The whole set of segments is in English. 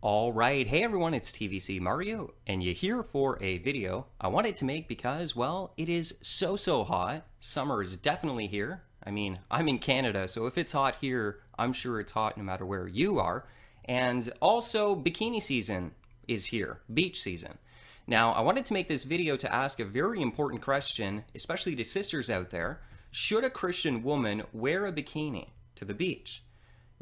All right, hey everyone, it's TVC Mario, and you're here for a video I wanted to make because, well, it is so hot. Summer is definitely here. I mean, I'm in Canada, so if it's hot here, I'm sure it's hot no matter where you are. And also, bikini season is here, beach season. Now, I wanted to make this video to ask a very important question, especially to sisters out there. Should a Christian woman wear a bikini to the beach?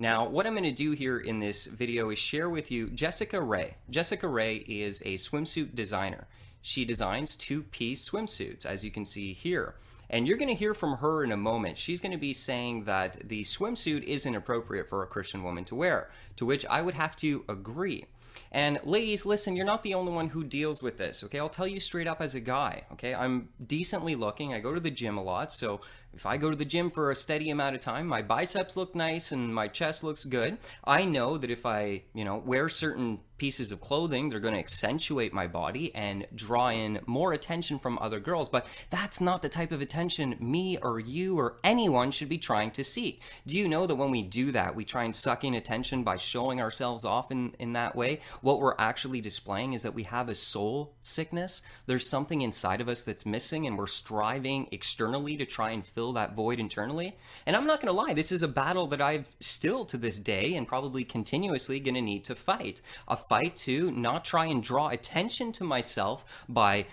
Now, what I'm going to do here in this video is share with you Jessica Ray. Jessica Ray is a swimsuit designer. She designs two-piece swimsuits, as you can see here. And you're going to hear from her in a moment. She's going to be saying that the swimsuit isn't appropriate for a Christian woman to wear, to which I would have to agree. And ladies, listen, you're not the only one who deals with this, okay? I'll tell you straight up as a guy, okay? I'm decently looking. I go to the gym a lot, so if I go to the gym for a steady amount of time, my biceps look nice and my chest looks good. I know that if I, wear certain pieces of clothing, they're going to accentuate my body and draw in more attention from other girls, but that's not the type of attention me or you or anyone should be trying to seek. Do you know that when we do that, we try and suck in attention by showing ourselves off in that way? What we're actually displaying is that we have a soul sickness. There's something inside of us that's missing, and we're striving externally to try and fill that void internally. And I'm not going to lie, this is a battle that I've still to this day and probably continuously going to need to fight. A fight to not try and draw attention to myself by,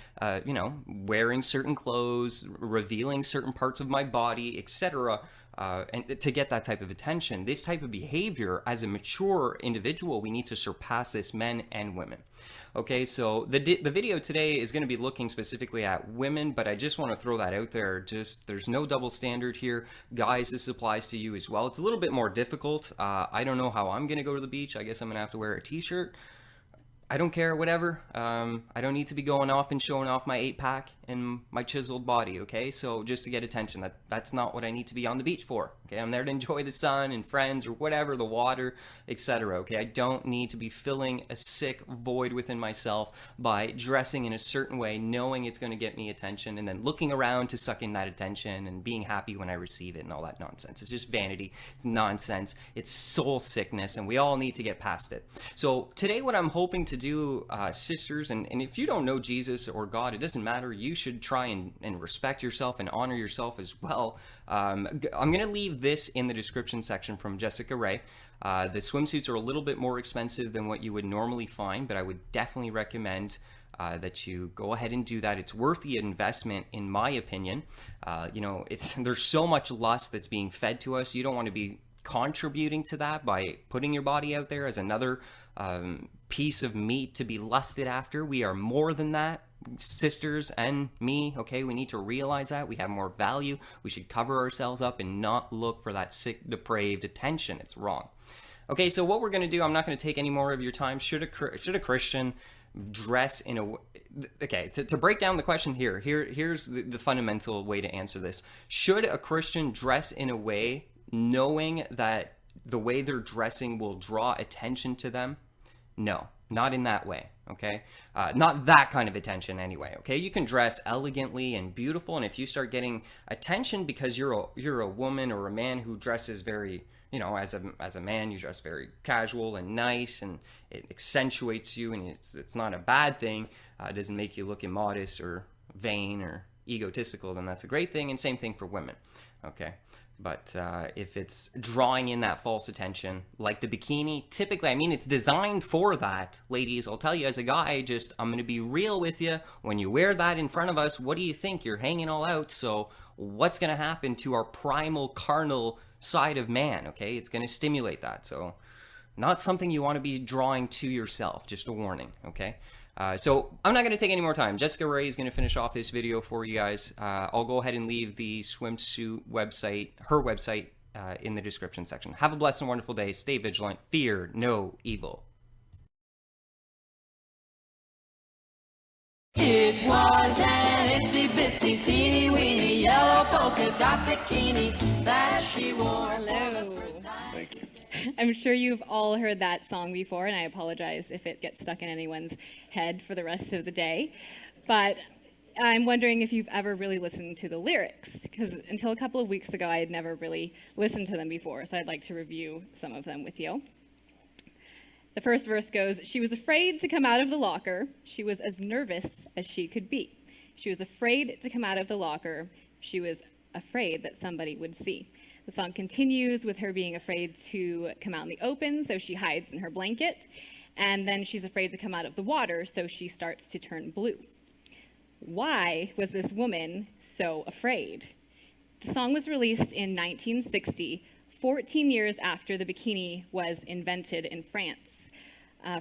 wearing certain clothes, revealing certain parts of my body, etc., and to get that type of attention. This type of behavior, as a mature individual, we need to surpass this, men and women. Okay, so the video today is going to be looking specifically at women, but I just want to throw that out there. There's no double standard here. Guys, this applies to you as well. It's a little bit more difficult. I don't know how I'm going to go to the beach. I guess I'm going to have to wear a t-shirt. I don't care, whatever. I don't need to be going off and showing off my 8-pack and my chiseled body, okay? So just to get attention, that's not what I need to be on the beach for, okay? I'm there to enjoy the sun and friends or whatever, the water, etc., okay? I don't need to be filling a sick void within myself by dressing in a certain way, knowing it's going to get me attention, and then looking around to suck in that attention and being happy when I receive it and all that nonsense. It's just vanity. It's nonsense. It's soul sickness, and we all need to get past it. So today what I'm hoping to do, sisters, and if you don't know Jesus or God, it doesn't matter. You should try and respect yourself and honor yourself as well. I'm going to leave this in the description section from Jessica Ray. The swimsuits are a little bit more expensive than what you would normally find, but I would definitely recommend that you go ahead and do that. It's worth the investment, in my opinion. There's so much lust that's being fed to us. You don't want to be contributing to that by putting your body out there as another piece of meat to be lusted after. We are more than that, sisters and me, okay? We need to realize that. We have more value. We should cover ourselves up and not look for that sick, depraved attention. It's wrong. Okay, so what we're going to do, I'm not going to take any more of your time. Should a Christian dress in a... Okay, to break down the question here's the fundamental way to answer this. Should a Christian dress in a way knowing that the way they're dressing will draw attention to them? No, not in that way, okay? Not that kind of attention anyway, okay? You can dress elegantly and beautiful, and if you start getting attention because you're a woman or a man who dresses very, as a man, you dress very casual and nice, and it accentuates you, and it's not a bad thing. It doesn't make you look immodest or vain or egotistical, then that's a great thing, and same thing for women, okay? But if it's drawing in that false attention, like the bikini, typically, it's designed for that. Ladies, I'll tell you as a guy, I'm going to be real with you. When you wear that in front of us, what do you think? You're hanging all out. So what's going to happen to our primal carnal side of man, okay? It's going to stimulate that. So not something you want to be drawing to yourself. Just a warning, okay? So I'm not going to take any more time. Jessica Ray is going to finish off this video for you guys. I'll go ahead and leave the swimsuit website, her website, in the description section. Have a blessed and wonderful day. Stay vigilant. Fear no evil. It was an itsy bitsy teeny weeny yellow polka dot bikini that she wore for the first time. Thank you. I'm sure you've all heard that song before, and I apologize if it gets stuck in anyone's head for the rest of the day. But I'm wondering if you've ever really listened to the lyrics, because until a couple of weeks ago, I had never really listened to them before, so I'd like to review some of them with you. The first verse goes, "She was afraid to come out of the locker. She was as nervous as she could be. She was afraid to come out of the locker. She was afraid that somebody would see." The song continues with her being afraid to come out in the open, so she hides in her blanket. And then she's afraid to come out of the water, so she starts to turn blue. Why was this woman so afraid? The song was released in 1960, 14 years after the bikini was invented in France.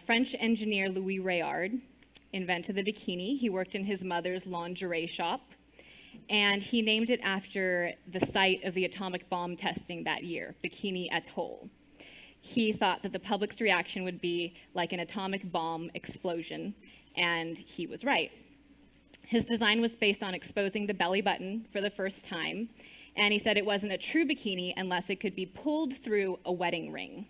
French engineer Louis Réard invented the bikini. He worked in his mother's lingerie shop, and he named it after the site of the atomic bomb testing that year, Bikini Atoll. He thought that the public's reaction would be like an atomic bomb explosion, and he was right. His design was based on exposing the belly button for the first time, and he said it wasn't a true bikini unless it could be pulled through a wedding ring.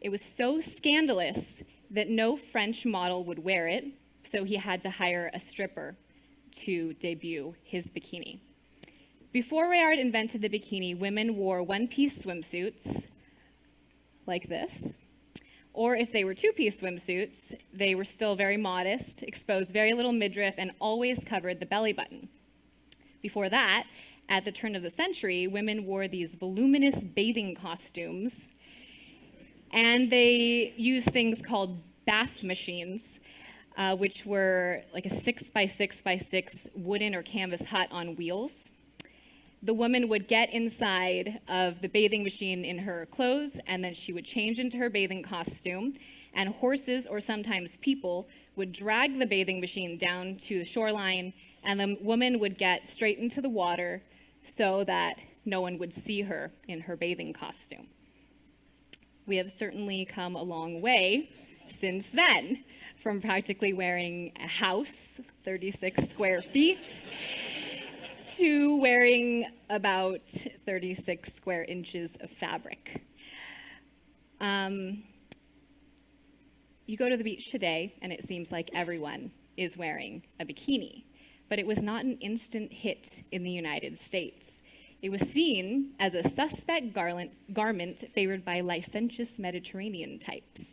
It was so scandalous that no French model would wear it, so he had to hire a stripper to debut his bikini. Before Réard invented the bikini, women wore one-piece swimsuits like this, or if they were two-piece swimsuits, they were still very modest, exposed very little midriff, and always covered the belly button. Before that, at the turn of the century, women wore these voluminous bathing costumes, and they used things called bath machines, which were like a 6x6x6 wooden or canvas hut on wheels. The woman would get inside of the bathing machine in her clothes, and then she would change into her bathing costume, and horses or sometimes people would drag the bathing machine down to the shoreline, and the woman would get straight into the water so that no one would see her in her bathing costume. We have certainly come a long way since then, from practically wearing a house, 36 square feet, to wearing about 36 square inches of fabric. You go to the beach today, and it seems like everyone is wearing a bikini, but it was not an instant hit in the United States. It was seen as a suspect garment favored by licentious Mediterranean types.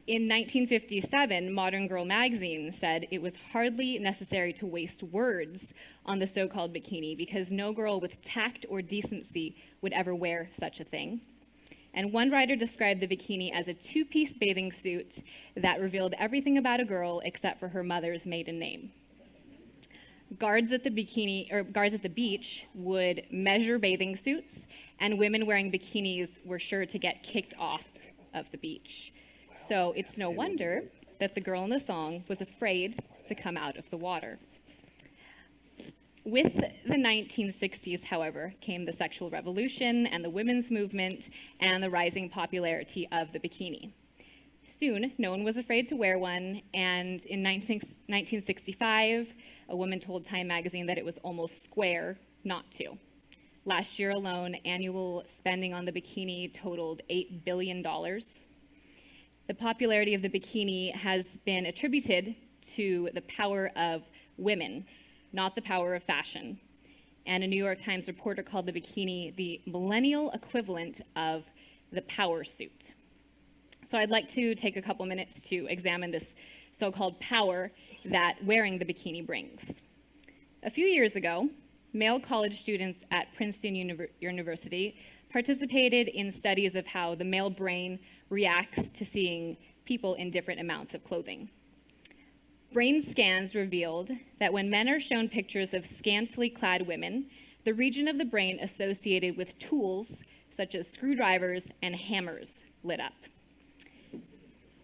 In 1957, Modern Girl magazine said it was hardly necessary to waste words on the so-called bikini because no girl with tact or decency would ever wear such a thing. And one writer described the bikini as a two-piece bathing suit that revealed everything about a girl except for her mother's maiden name. Guards at the beach would measure bathing suits, and women wearing bikinis were sure to get kicked off of the beach. So it's no wonder that the girl in the song was afraid to come out of the water. With the 1960s, however, came the sexual revolution and the women's movement and the rising popularity of the bikini. Soon, no one was afraid to wear one, and in 1965, a woman told Time magazine that it was almost square not to. Last year alone, annual spending on the bikini totaled $8 billion. The popularity of the bikini has been attributed to the power of women, not the power of fashion. And a New York Times reporter called the bikini the millennial equivalent of the power suit. So I'd like to take a couple minutes to examine this so-called power that wearing the bikini brings. A few years ago, male college students at Princeton University participated in studies of how the male brain reacts to seeing people in different amounts of clothing. Brain scans revealed that when men are shown pictures of scantily clad women, the region of the brain associated with tools such as screwdrivers and hammers lit up.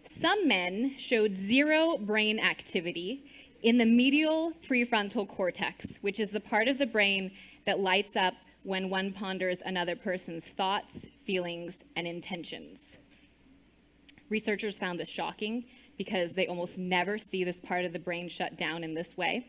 Some men showed zero brain activity in the medial prefrontal cortex, which is the part of the brain that lights up when one ponders another person's thoughts, feelings, and intentions. Researchers found this shocking because they almost never see this part of the brain shut down in this way.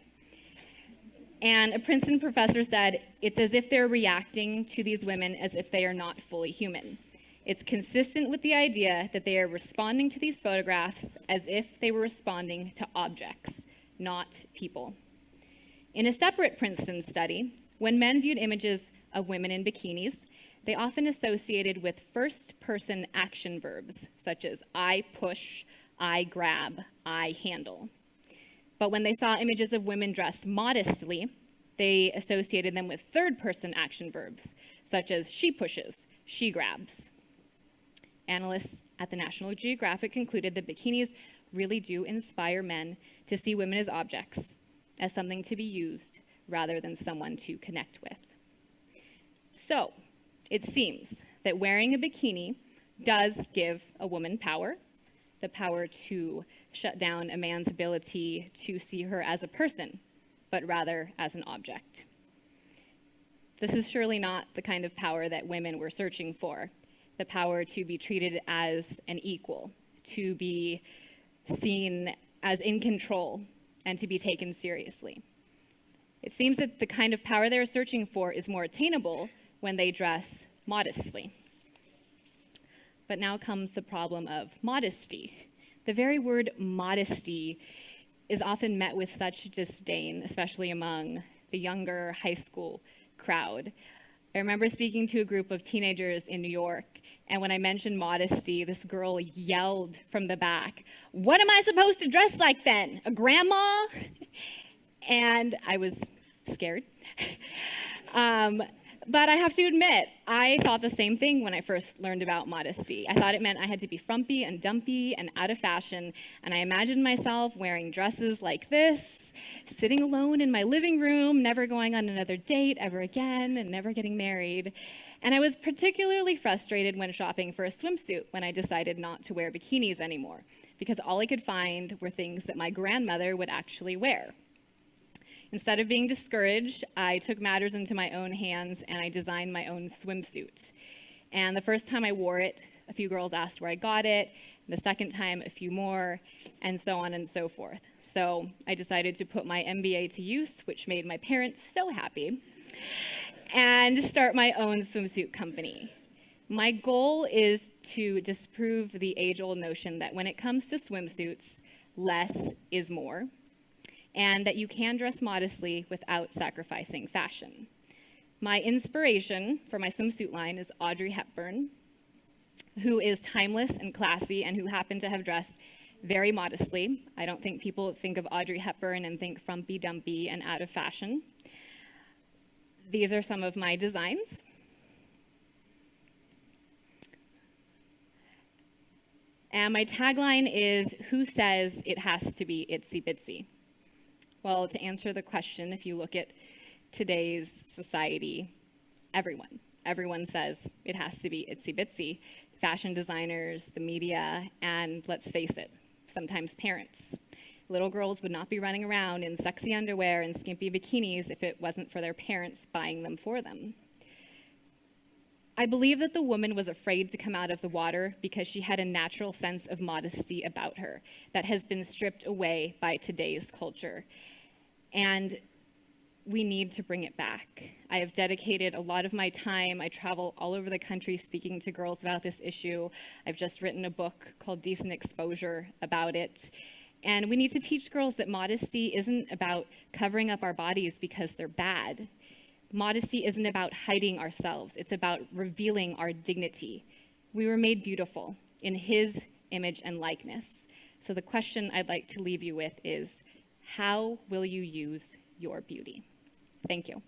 And a Princeton professor said, it's as if they're reacting to these women as if they are not fully human. It's consistent with the idea that they are responding to these photographs as if they were responding to objects, not people. In a separate Princeton study, when men viewed images of women in bikinis, they often associated with first-person action verbs, such as I push, I grab, I handle. But when they saw images of women dressed modestly, they associated them with third-person action verbs, such as she pushes, she grabs. Analysts at the National Geographic concluded that bikinis really do inspire men to see women as objects, as something to be used, rather than someone to connect with. So, it seems that wearing a bikini does give a woman power, the power to shut down a man's ability to see her as a person, but rather as an object. This is surely not the kind of power that women were searching for, the power to be treated as an equal, to be seen as in control, and to be taken seriously. It seems that the kind of power they're searching for is more attainable when they dress modestly. But now comes the problem of modesty. The very word modesty is often met with such disdain, especially among the younger high school crowd. I remember speaking to a group of teenagers in New York, and when I mentioned modesty, this girl yelled from the back, "What am I supposed to dress like then? A grandma?" And I was scared. But I have to admit, I thought the same thing when I first learned about modesty. I thought it meant I had to be frumpy and dumpy and out of fashion, and I imagined myself wearing dresses like this, sitting alone in my living room, never going on another date ever again, and never getting married. And I was particularly frustrated when shopping for a swimsuit when I decided not to wear bikinis anymore, because all I could find were things that my grandmother would actually wear. Instead of being discouraged, I took matters into my own hands and I designed my own swimsuit. And the first time I wore it, a few girls asked where I got it. The second time, a few more, and so on and so forth. So I decided to put my MBA to use, which made my parents so happy, and start my own swimsuit company. My goal is to disprove the age-old notion that when it comes to swimsuits, less is more, and that you can dress modestly without sacrificing fashion. My inspiration for my swimsuit line is Audrey Hepburn, who is timeless and classy and who happened to have dressed very modestly. I don't think people think of Audrey Hepburn and think frumpy dumpy and out of fashion. These are some of my designs. And my tagline is, "Who says it has to be itsy bitsy?" Well, to answer the question, if you look at today's society, everyone says it has to be itsy bitsy. Fashion designers, the media, and let's face it, sometimes parents. Little girls would not be running around in sexy underwear and skimpy bikinis if it wasn't for their parents buying them for them. I believe that the woman was afraid to come out of the water because she had a natural sense of modesty about her that has been stripped away by today's culture. And we need to bring it back. I have dedicated a lot of my time. I travel all over the country speaking to girls about this issue. I've just written a book called Decent Exposure about it. And we need to teach girls that modesty isn't about covering up our bodies because they're bad. Modesty isn't about hiding ourselves. It's about revealing our dignity. We were made beautiful in His image and likeness. So the question I'd like to leave you with is, how will you use your beauty? Thank you.